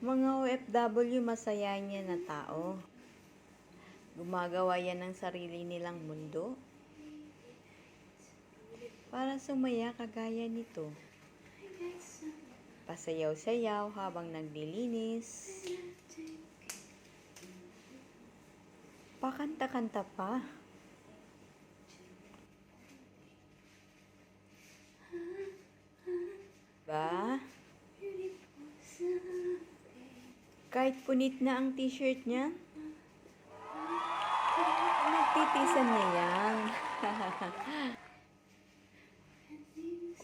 Mga OFW masaya niya na tao. Gumagawa yan ng sarili nilang mundo. Para sumaya kagaya nito. Pasayaw-sayaw habang naglilinis. Pakanta-kanta pa. Ba? Kahit punit na ang t-shirt niya, nagtitisan niya yan.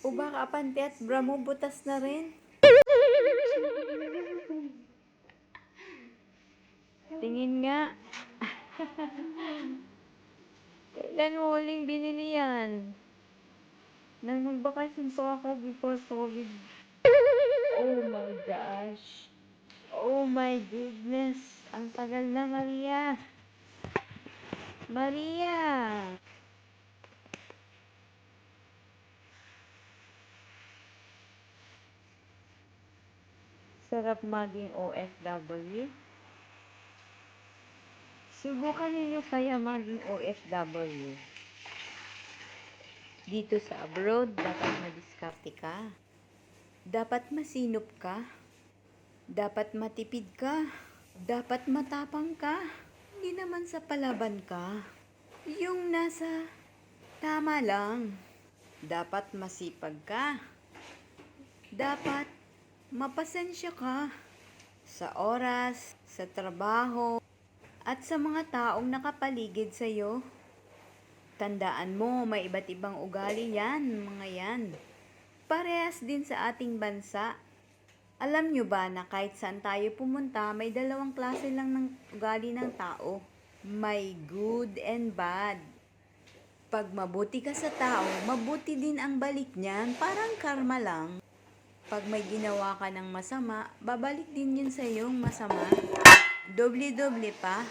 O baka pante at bra mo butas na rin. Tingin nga. Kailan mo huling binili yan? Nang magbakasyon pa ako before COVID. Oh my gosh. Oh my goodness. Ang tagal na, Maria. Maria! Sarap maging OFW. Subukan ninyo kaya maging OFW. Dito sa abroad, dapat madiskarte ka. Dapat masinop ka. Dapat matipid ka. Dapat matapang ka. Hindi naman sa palaban ka. Yung nasa tama lang. Dapat masipag ka. Dapat mapasensya ka sa oras, sa trabaho, at sa mga taong nakapaligid sa'yo. Tandaan mo, may iba't ibang ugali yan, mga yan. Parehas din sa ating bansa. Alam nyo ba na kahit saan tayo pumunta, may dalawang klase lang ng ugali ng tao. May good and bad. Pag mabuti ka sa tao, mabuti din ang balik niyan, parang karma lang. Pag may ginawa ka ng masama, babalik din yun sa iyong masama. Doble-doble pa.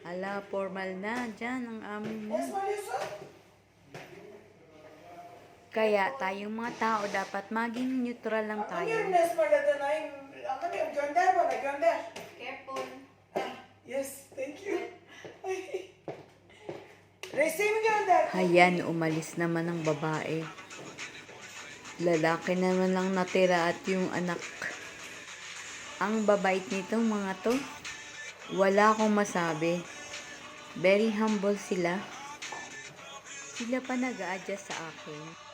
Hala, formal na dyan ang amin mo. Kaya tayong mga tao dapat maging neutral lang tayo. Careful. Yes, thank you. Hayan, umalis naman ang babae. Lalaki naman lang natira at yung anak. Ang babait nitong mga to. Wala akong masabi. Very humble sila. Sila pa nag-a-adjust sa akin.